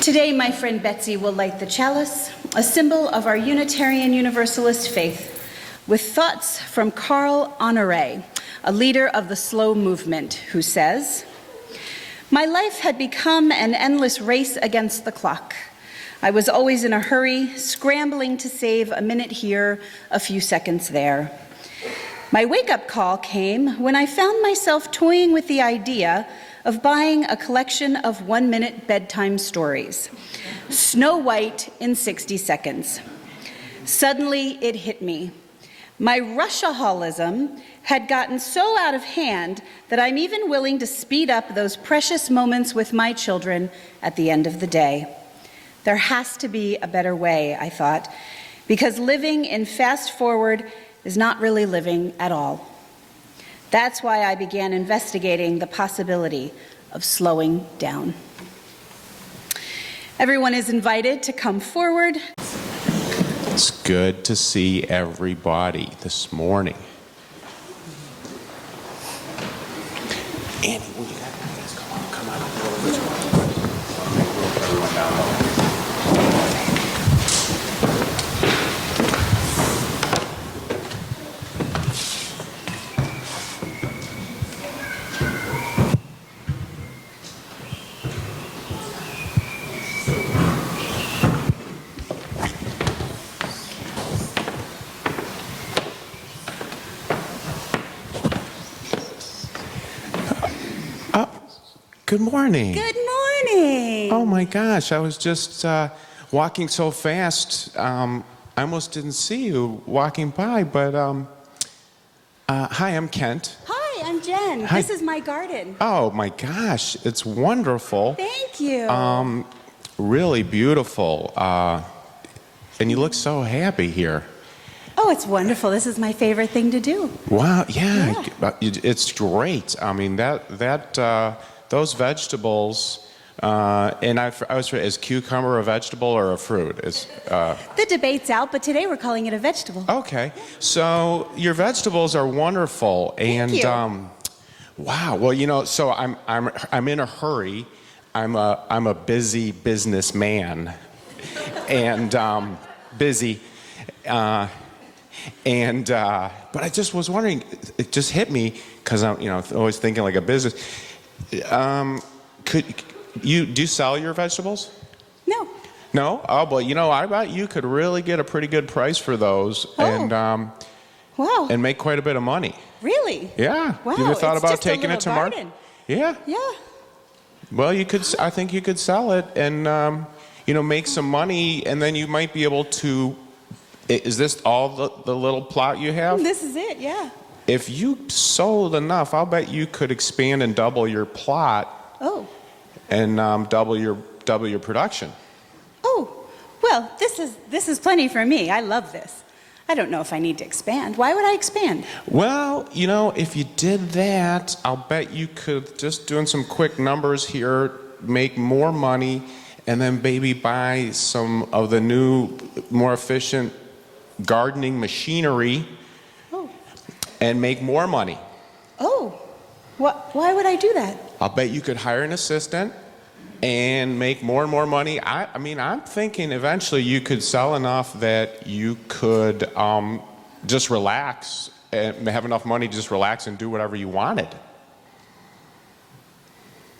Today, my friend Betsy will light the chalice, a symbol of our Unitarian Universalist faith, with thoughts from Karl Honoré, a leader of the slow movement, who says, "My life had become an endless race against the clock. I was always in a hurry, scrambling to save a minute here, a few seconds there. My wake-up call came when I found myself toying with the idea of buying a collection of one-minute bedtime stories, Snow White in 60 seconds. Suddenly, it hit me. My Rushaholism had gotten so out of hand that I'm even willing to speed up those precious moments with my children at the end of the day. There has to be a better way, I thought, because living in fast forward is not really living at all. That's why I began investigating the possibility of slowing down." Everyone is invited to come forward. It's good to see everybody this morning. Annie, will you guys come on up a little bit? Everyone down low. Good morning. Good morning. Oh my gosh, I was just walking so fast, I almost didn't see you walking by, but hi, I'm Kent. Hi, I'm Jen. Hi. This is my garden. Oh my gosh, it's wonderful. Thank you. Really beautiful. And you look so happy here. Oh, it's wonderful. This is my favorite thing to do. Wow, yeah. It's great. I mean, those vegetables, and I was, is cucumber a vegetable or a fruit? The debate's out, but today we're calling it a vegetable. Okay, so your vegetables are wonderful, and Thank you. Wow. Well, you know, so I'm in a hurry. I'm a busy businessman, and busy, but I just was wondering. It just hit me because I'm always thinking like a business. Do you sell your vegetables? No. No? Oh, well, I bet you could really get a pretty good price for those and Wow. and make quite a bit of money. Really? Yeah. Wow. You ever thought it's about just taking a it to little market? garden. Yeah. Yeah. Well, I think you could sell it and make some money, and then you might be able to. Is this all the little plot you have? This is it. Yeah. If you sold enough, I'll bet you could expand and double your plot. Oh. And double your production. Oh. Well, this is plenty for me. I love this. I don't know if I need to expand. Why would I expand? Well, if you did that, I'll bet you could, just doing some quick numbers here, make more money, and then maybe buy some of the new, more efficient gardening machinery. And make more money. Oh, why would I do that? I'll bet you could hire an assistant and make more and more money. I mean, I'm thinking eventually you could sell enough that you could just relax and have enough money to just relax and do whatever you wanted.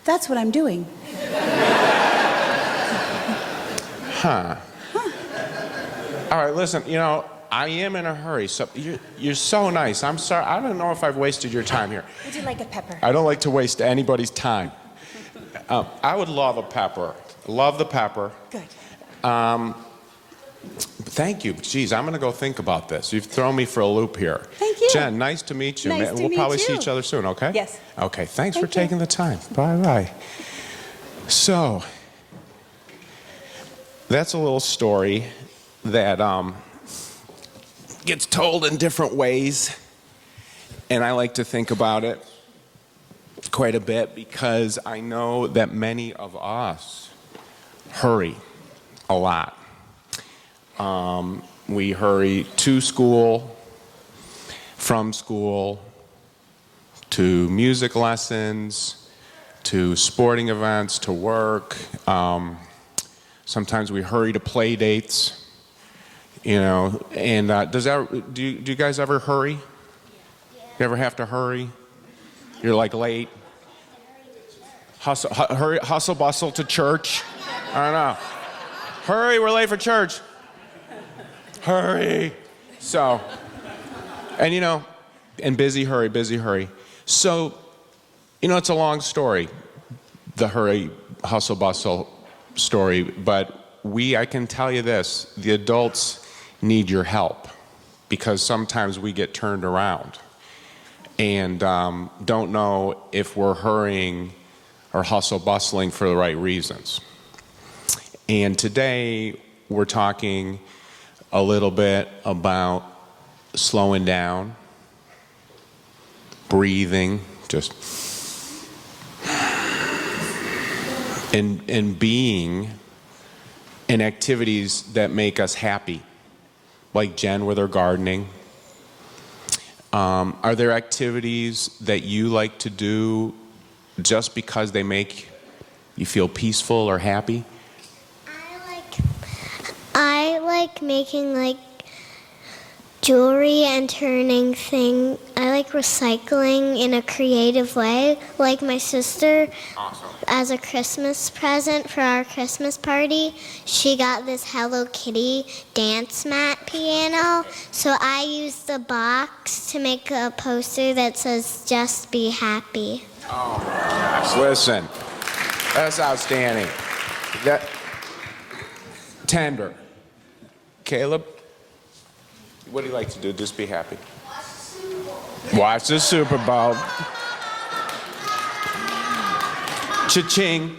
That's what I'm doing. Huh. All right, listen, I am in a hurry, so you're so nice. I'm sorry. I don't know if I've wasted your time here. Would you like a pepper? I don't like to waste anybody's time. I would love a pepper. Love the pepper. Good. Thank you. Geez, I'm going to go think about this. You've thrown me for a loop here. Thank you. Jen, nice to meet you. Nice to we'll meet probably you. see each other soon, okay? Yes. Okay, thanks for Thank you. taking the time. Bye-bye. So, that's a little story that gets told in different ways, and I like to think about it quite a bit because I know that many of us hurry a lot. We hurry to school, from school, to music lessons, to sporting events, to work, Sometimes we hurry to play dates, and do you guys ever hurry? You ever have to hurry? You're like late. Hustle, bustle to church. I don't know. Hurry, we're late for church. Hurry. So, and busy, hurry. So, it's a long story, the hurry, hustle, bustle story, but I can tell you this, the adults need your help because sometimes we get turned around and don't know if we're hurrying or hustle bustling for the right reasons. And today we're talking a little bit about slowing down, breathing, just and being in activities that make us happy, like Jen with her gardening. Are there activities that you like to do just because they make you feel peaceful or happy? I like making jewelry and turning things. I like recycling in a creative way. Like my sister, awesome. As a Christmas present for our Christmas party, she got this Hello Kitty dance mat piano. So I used the box to make a poster that says, "Just be happy." Oh my gosh, listen, that's outstanding. That tender. Caleb, what do you like to do? Just be happy. Watch the Super Bowl. Cha-ching.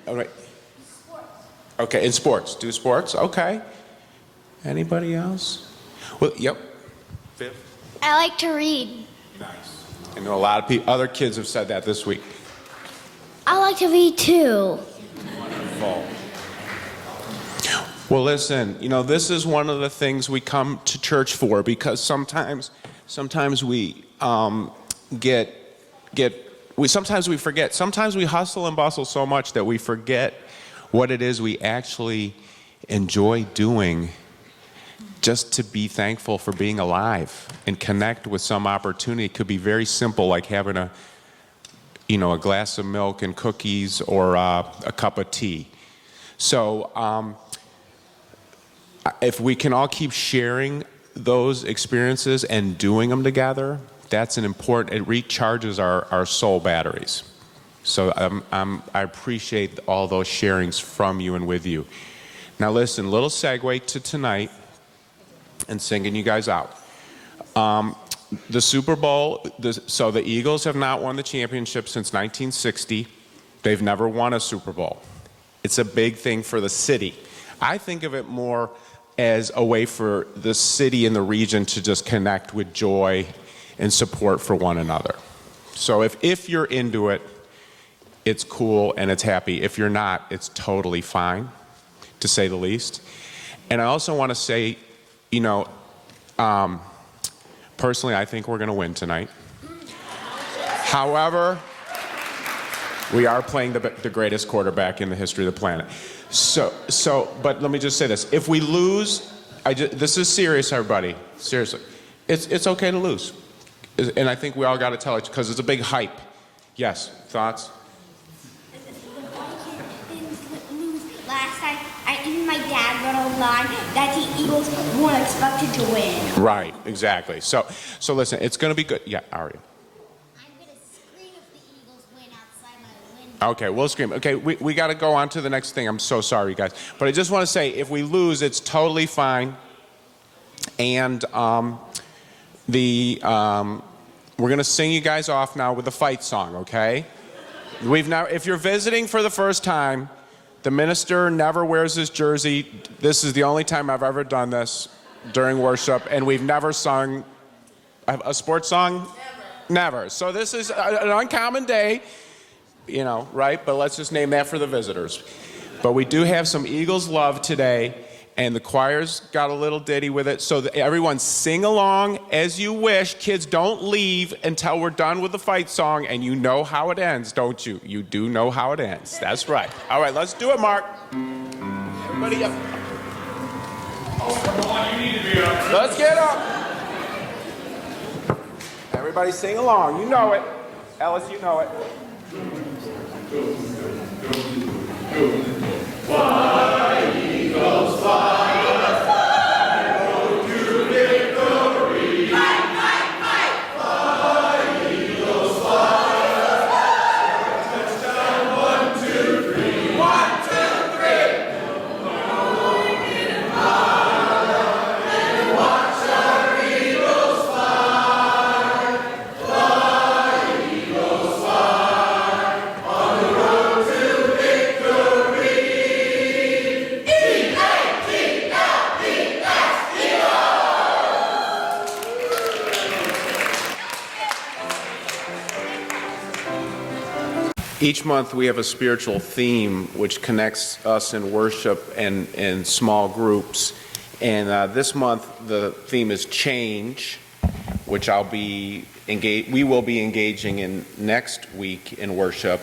All right. Okay, in sports. Do sports? Okay. Anybody else? Well, yep. Viv? I like to read. Nice. I know a lot of other kids have said that this week. I like to read too. Wonderful. Well, listen, this is one of the things we come to church for because sometimes we sometimes we forget. Sometimes we hustle and bustle so much that we forget what it is we actually enjoy doing just to be thankful for being alive and connect with some opportunity. It could be very simple, like having a glass of milk and cookies or a cup of tea. So, if we can all keep sharing those experiences and doing them together, that's it recharges our soul batteries. So I appreciate all those sharings from you and with you. Now listen, little segue to tonight and singing you guys out. The Super Bowl, so the Eagles have not won the championship since 1960. They've never won a Super Bowl. It's a big thing for the city. I think of it more as a way for the city and the region to just connect with joy and support for one another. So if you're into it, it's cool and it's happy. If you're not, it's totally fine, to say the least. And I also want to say, personally, I think we're going to win tonight. However, we are playing the greatest quarterback in the history of the planet. But let me just say this. If we lose, this is serious, everybody. Seriously. It's okay to lose. And I think we all got to tell it because it's a big hype. Yes, thoughts? Last time, even my dad wrote a line that the Eagles weren't expected to win. Right, exactly. So listen, it's going to be good. Yeah, Aria. Okay, we'll scream. Okay, we got to go on to the next thing. I'm so sorry, guys. But I just want to say, if we lose, it's totally fine. And we're going to sing you guys off now with a fight song, okay? If you're visiting for the first time, the minister never wears his jersey. This is the only time I've ever done this during worship. And we've never sung a sports song? Never. So this is an uncommon day. Right? But let's just name that for the visitors. But we do have some Eagles love today, and the choir's got a little ditty with it. So everyone sing along as you wish. Kids, don't leave until we're done with the fight song, and you know how it ends, don't you? You do know how it ends. That's right. All right, let's do it, Mark. Everybody up. Oh, come on, you need to be up. Let's get up. Everybody sing along. You know it. Ellis, you know it. Fly, Eagles, fly. Each month we have a spiritual theme which connects us in worship and in small groups. And this month the theme is change, which we will be engaging in next week in worship.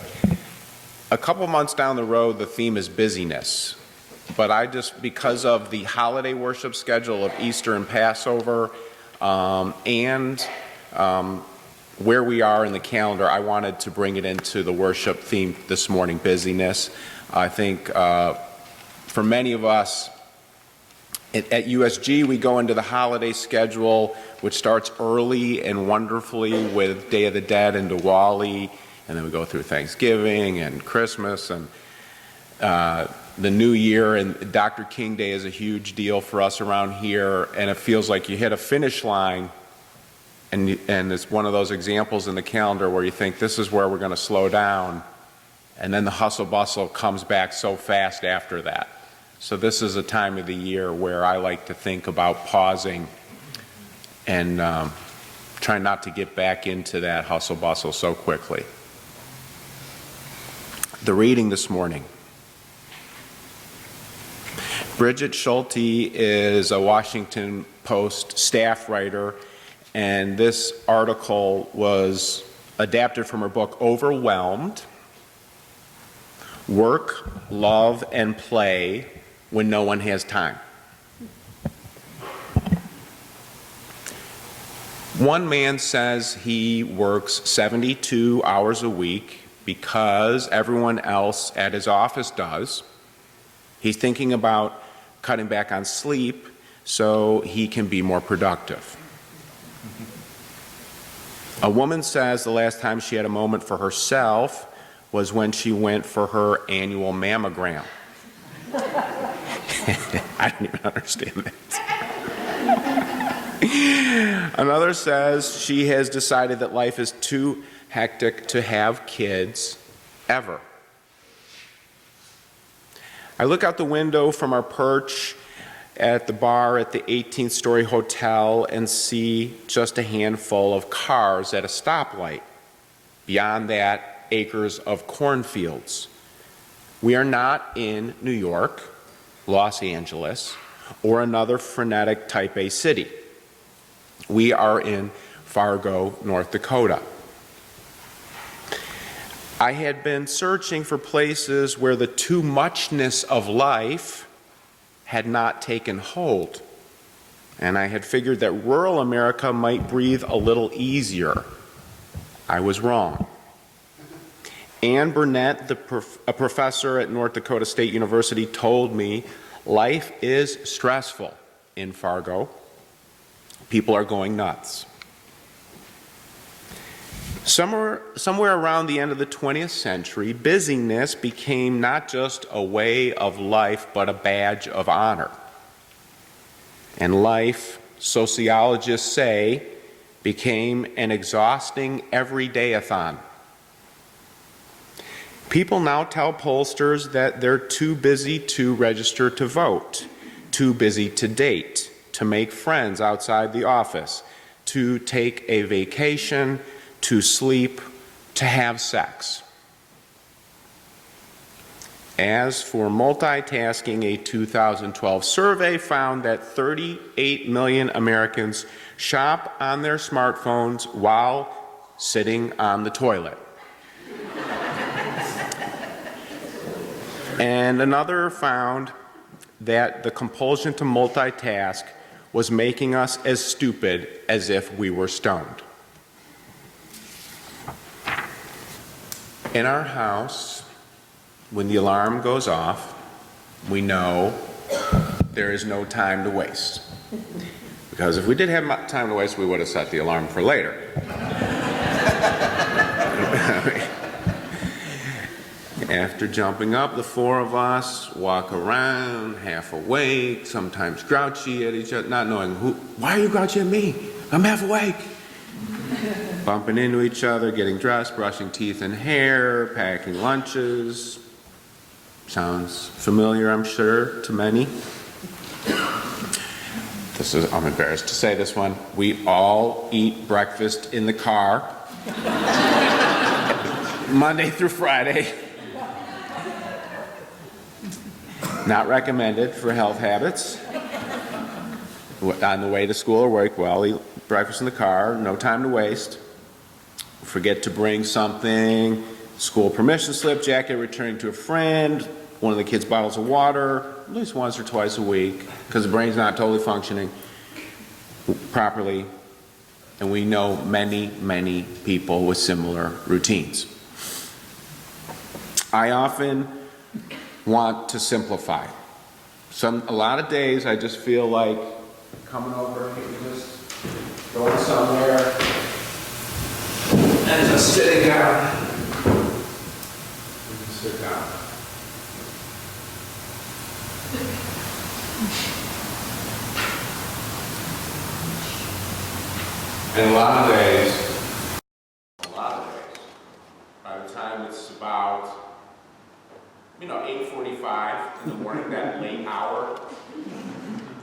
A couple months down the road the theme is busyness. But because of the holiday worship schedule of Easter and Passover and where we are in the calendar, I wanted to bring it into the worship theme this morning, busyness. I think for many of us at USG, we go into the holiday schedule, which starts early and wonderfully with Day of the Dead and Diwali, and then we go through Thanksgiving and Christmas and the New Year, and Dr. King Day is a huge deal for us around here, and it feels like you hit a finish line. And it's one of those examples in the calendar where you think this is where we're going to slow down, and then the hustle bustle comes back so fast after that. So this is a time of the year where I like to think about pausing and trying not to get back into that hustle bustle so quickly. The reading this morning. Bridget Schulte is a Washington Post staff writer, and this article was adapted from her book, Overwhelmed: Work, Love, and Play When No One Has Time. One man says he works 72 hours a week because everyone else at his office does. He's thinking about cutting back on sleep so he can be more productive. A woman says the last time she had a moment for herself was when she went for her annual mammogram. I didn't even understand that. Another says she has decided that life is too hectic to have kids ever. I look out the window from our perch at the bar at the 18th story hotel and see just a handful of cars at a stoplight. Beyond that, acres of cornfields. We are not in New York, Los Angeles, or another frenetic type A city. We are in Fargo, North Dakota. I had been searching for places where the too muchness of life had not taken hold, and I had figured that rural America might breathe a little easier. I was wrong. Ann Burnett, a professor at North Dakota State University, told me life is stressful in Fargo. People are going nuts. Somewhere around the end of the 20th century, busyness became not just a way of life, but a badge of honor. And life, sociologists say, became an exhausting everyday-a-thon. People now tell pollsters that they're too busy to register to vote, too busy to date, to make friends outside the office, to take a vacation, to sleep, to have sex. As for multitasking, a 2012 survey found that 38 million Americans shop on their smartphones while sitting on the toilet. And another found that the compulsion to multitask was making us as stupid as if we were stoned. In our house, when the alarm goes off, we know there is no time to waste. Because if we did have time to waste, we would have set the alarm for later. After jumping up, the four of us walk around, half awake, sometimes grouchy at each other, not knowing why are you grouchy at me? I'm half awake. Bumping into each other, getting dressed, brushing teeth and hair, packing lunches. Sounds familiar, I'm sure, to many. I'm embarrassed to say this one. We all eat breakfast in the car, Monday through Friday. Not recommended for health habits. On the way to school or work, well, eat breakfast in the car, no time to waste. Forget to bring something, school permission slip, jacket, returning to a friend, one of the kids' bottles of water, at least once or twice a week, because the brain's not totally functioning properly. And we know many, many people with similar routines. I often want to simplify. A lot of days I just feel like coming over and just going somewhere and just sitting down. Sit down. And a lot of days, by the time it's about 8:45 in the morning, that late hour,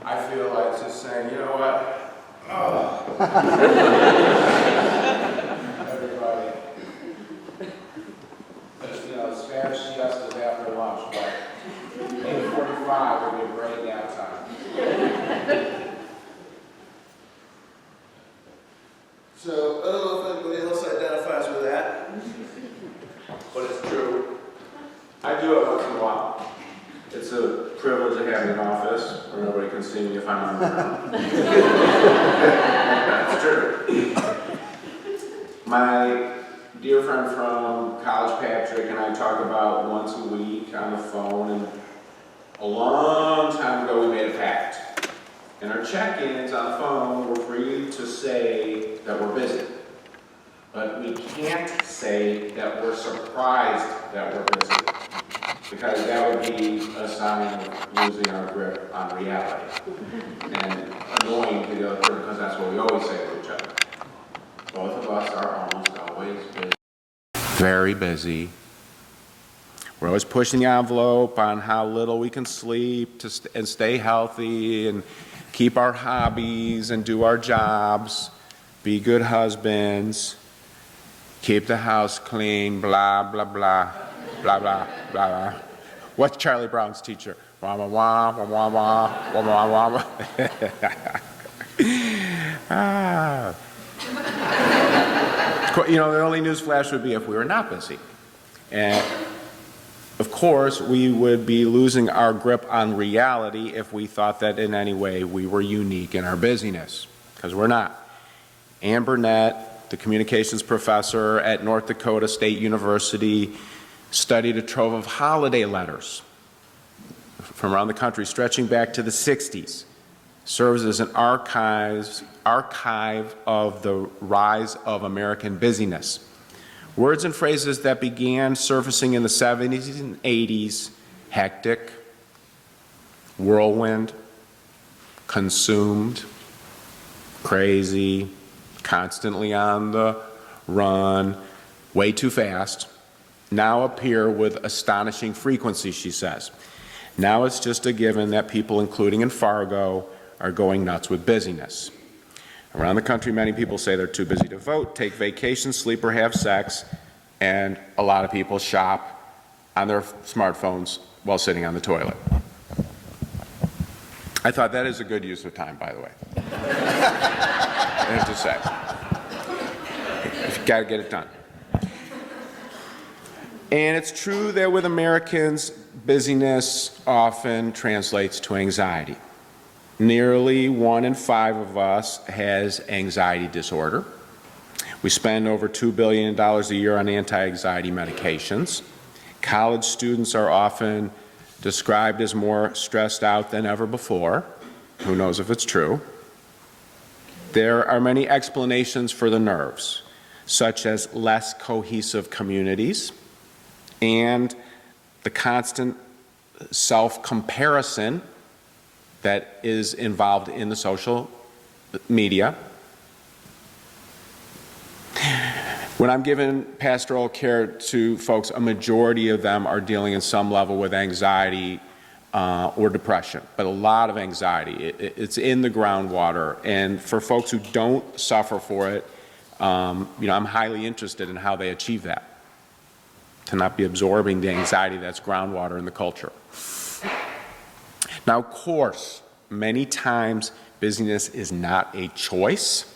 I feel like just saying, you know what? Oh. Everybody. Spanish siestas after lunch, but 8:45 would be a great nap time. So, I don't know if anybody else identifies with that, but it's true. I do it once in a while. It's a privilege of having an office where nobody can see me if I'm on the ground. That's true. My dear friend from college, Patrick, and I talk about once a week on the phone, and a long time ago we made a pact. And our check-ins on the phone were free to say that we're busy. But we can't say that we're surprised that we're busy, because that would be a sign of losing our grip on reality. And annoying to the other person, because that's what we always say to each other. Both of us are almost always busy. Very busy. We're always pushing the envelope on how little we can sleep and stay healthy and keep our hobbies and do our jobs, be good husbands, keep the house clean, blah, blah, blah, blah, blah, blah, blah. What's Charlie Brown's teacher? Wah, wah, wah, wah, wah, wah, wah, wah, wah. Ah. The only news flash would be if we were not busy. And of course, we would be losing our grip on reality if we thought that in any way we were unique in our busyness, because we're not. Ann Burnett, the communications professor at North Dakota State University, studied a trove of holiday letters from around the country stretching back to the 60s. Serves as an archive of the rise of American busyness. Words and phrases that began surfacing in the 70s and 80s: hectic, whirlwind, consumed, crazy, constantly on the run, way too fast, now appear with astonishing frequency, she says. Now it's just a given that people, including in Fargo, are going nuts with busyness. Around the country, many people say they're too busy to vote, take vacations, sleep, or have sex, and a lot of people shop on their smartphones while sitting on the toilet. I thought that is a good use of time, by the way. I have to say. You've got to get it done. And it's true that with Americans, busyness often translates to anxiety. Nearly 1 in 5 of us has anxiety disorder. We spend over $2 billion a year on anti-anxiety medications. College students are often described as more stressed out than ever before. Who knows if it's true? There are many explanations for the nerves, such as less cohesive communities and the constant self-comparison that is involved in the social media. When I'm giving pastoral care to folks, a majority of them are dealing in some level with anxiety or depression, but a lot of anxiety. It's in the groundwater, and for folks who don't suffer for it, I'm highly interested in how they achieve that, to not be absorbing the anxiety that's groundwater in the culture. Now, of course, many times busyness is not a choice,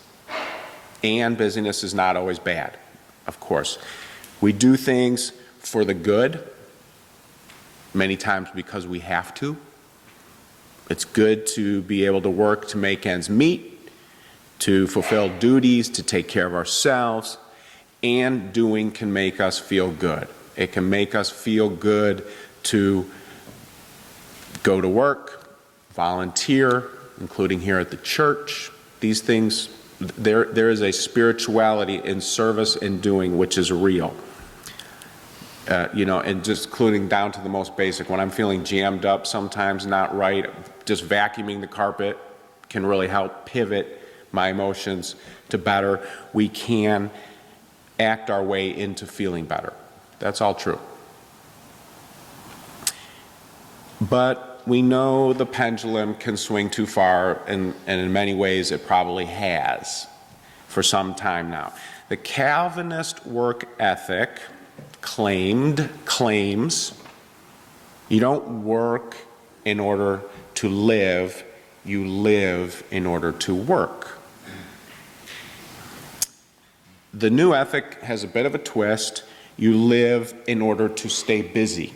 and busyness is not always bad, of course. We do things for the good, many times because we have to. It's good to be able to work to make ends meet, to fulfill duties, to take care of ourselves, and doing can make us feel good. It can make us feel good to go to work, volunteer, including here at the church. These things, there is a spirituality in service and doing which is real. And just including down to the most basic. When I'm feeling jammed up, sometimes not right, just vacuuming the carpet can really help pivot my emotions to better. We can act our way into feeling better. That's all true. But we know the pendulum can swing too far, and in many ways it probably has for some time now. The Calvinist work ethic claims you don't work in order to live, you live in order to work. The new ethic has a bit of a twist. You live in order to stay busy.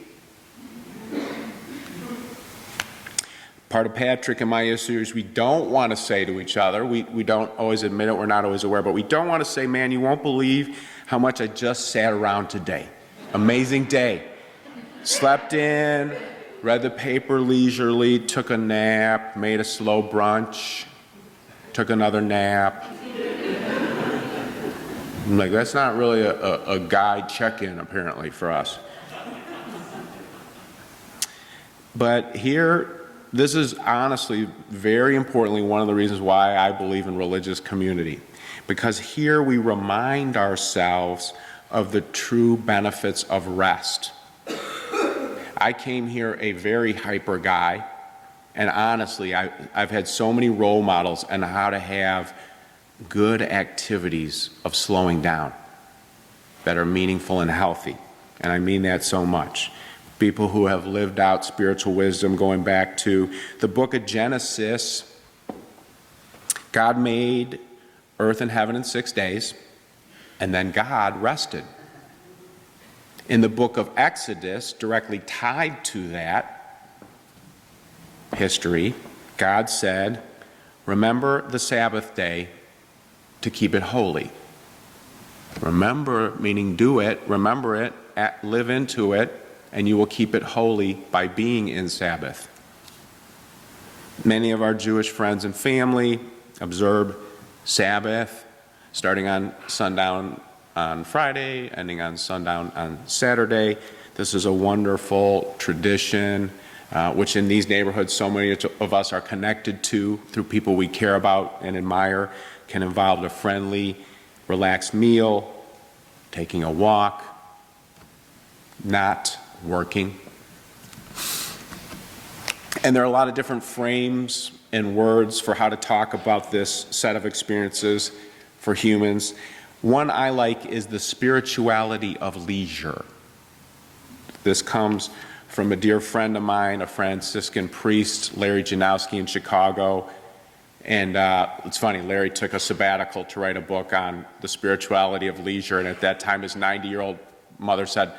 Part of Patrick and my issue is we don't want to say to each other, we don't always admit it, we're not always aware, but we don't want to say, man, you won't believe how much I just sat around today. Amazing day. Slept in, read the paper leisurely, took a nap, made a slow brunch, took another nap. I'm like, that's not really a guide check-in, apparently, for us. But here, this is honestly, very importantly, one of the reasons why I believe in religious community. Because here we remind ourselves of the true benefits of rest. I came here a very hyper guy, and honestly, I've had so many role models on how to have good activities of slowing down that are meaningful and healthy. And I mean that so much. People who have lived out spiritual wisdom going back to the book of Genesis. God made earth and heaven in 6 days, and then God rested. In the book of Exodus, directly tied to that history, God said, remember the Sabbath day to keep it holy. Remember, meaning do it, remember it, live into it, and you will keep it holy by being in Sabbath. Many of our Jewish friends and family observe Sabbath starting on sundown on Friday, ending on sundown on Saturday. This is a wonderful tradition, which in these neighborhoods so many of us are connected to through people we care about and admire. Can involve a friendly, relaxed meal, taking a walk, not working. And there are a lot of different frames and words for how to talk about this set of experiences for humans. One I like is the spirituality of leisure. This comes from a dear friend of mine, a Franciscan priest, Larry Janowski in Chicago. And it's funny, Larry took a sabbatical to write a book on the spirituality of leisure, and at that time his 90-year-old mother said,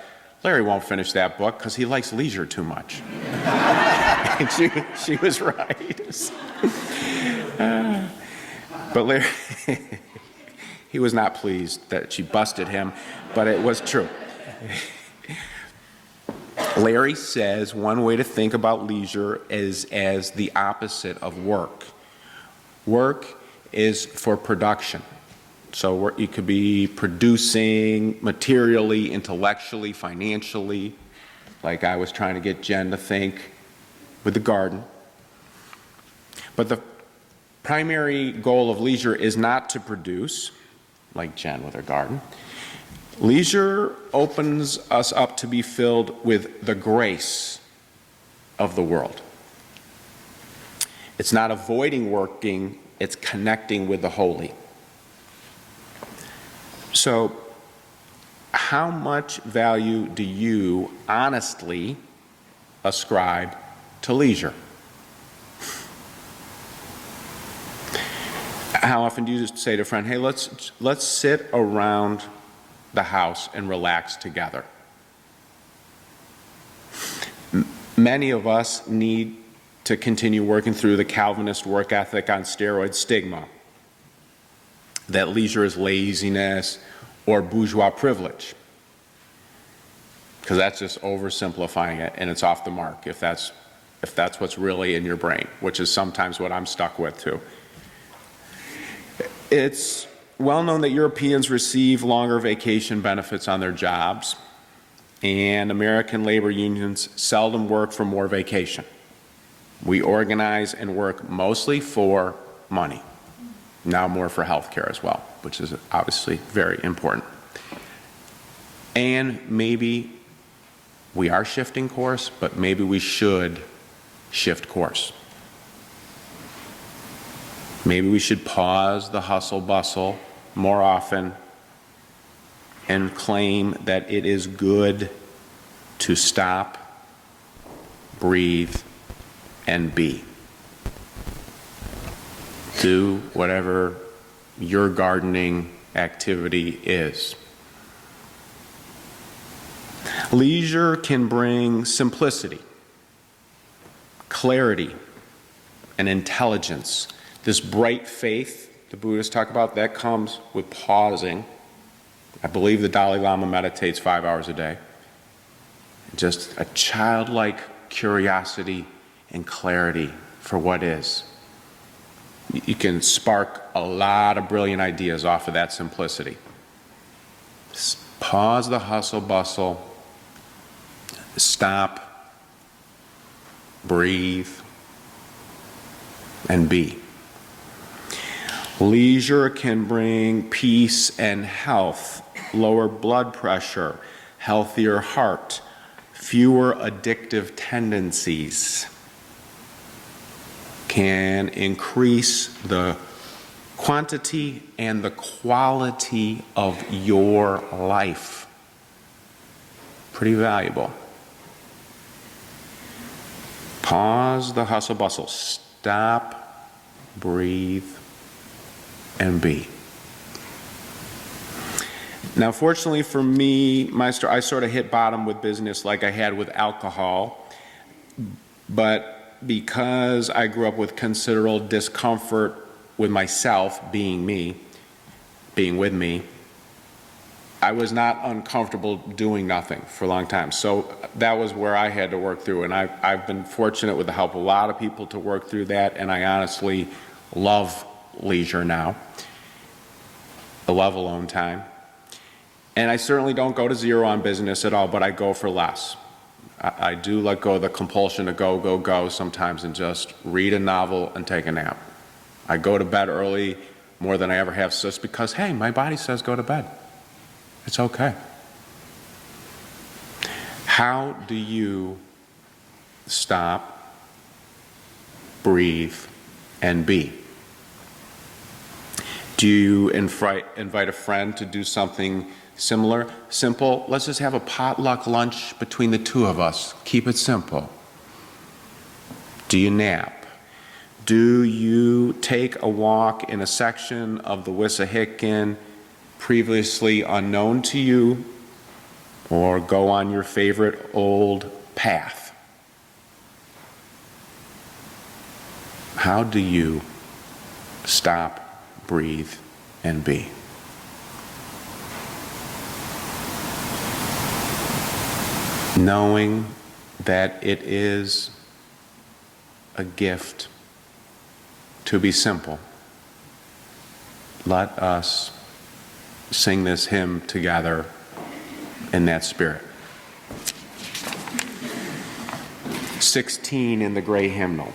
Larry won't finish that book because he likes leisure too much. And she was right. But Larry, he was not pleased that she busted him, but it was true. Larry says one way to think about leisure is as the opposite of work. Work is for production. So you could be producing materially, intellectually, financially, like I was trying to get Jen to think with the garden. But the primary goal of leisure is not to produce, like Jen with her garden. Leisure opens us up to be filled with the grace of the world. It's not avoiding working, it's connecting with the holy. So, how much value do you honestly ascribe to leisure? How often do you just say to a friend, hey, let's sit around the house and relax together? Many of us need to continue working through the Calvinist work ethic on steroids stigma, that leisure is laziness or bourgeois privilege, because that's just oversimplifying it, and it's off the mark if that's what's really in your brain, which is sometimes what I'm stuck with too. It's well known that Europeans receive longer vacation benefits on their jobs, and American labor unions seldom work for more vacation. We organize and work mostly for money, now more for health care as well, which is obviously very important. And maybe we are shifting course, but maybe we should shift course. Maybe we should pause the hustle bustle more often and claim that it is good to stop, breathe, and be. Do whatever your gardening activity is. Leisure can bring simplicity, clarity, and intelligence. This bright faith the Buddhists talk about, that comes with pausing. I believe the Dalai Lama meditates 5 hours a day. Just a childlike curiosity and clarity for what is. You can spark a lot of brilliant ideas off of that simplicity. Just pause the hustle bustle, stop, breathe, and be. Leisure can bring peace and health, lower blood pressure, healthier heart, fewer addictive tendencies, can increase the quantity and the quality of your life. Pretty valuable. Pause the hustle bustle. Stop, breathe, and be. Now, fortunately for me, I sort of hit bottom with business like I had with alcohol, but because I grew up with considerable discomfort with myself being with me, I was not uncomfortable doing nothing for a long time. So that was where I had to work through, and I've been fortunate with the help of a lot of people to work through that, and I honestly love leisure now. I love alone time. And I certainly don't go to zero on business at all, but I go for less. I do let go of the compulsion to go sometimes and just read a novel and take a nap. I go to bed early more than I ever have just because, hey, my body says go to bed. It's okay. How do you stop, breathe, and be? Do you invite a friend to do something similar? Simple. Let's just have a potluck lunch between the two of us. Keep it simple. Do you nap? Do you take a walk in a section of the Wissahickon previously unknown to you or go on your favorite old path. How do you stop, breathe, and be? Knowing that it is a gift to be simple, let us sing this hymn together in that spirit. 16 in the gray hymnal.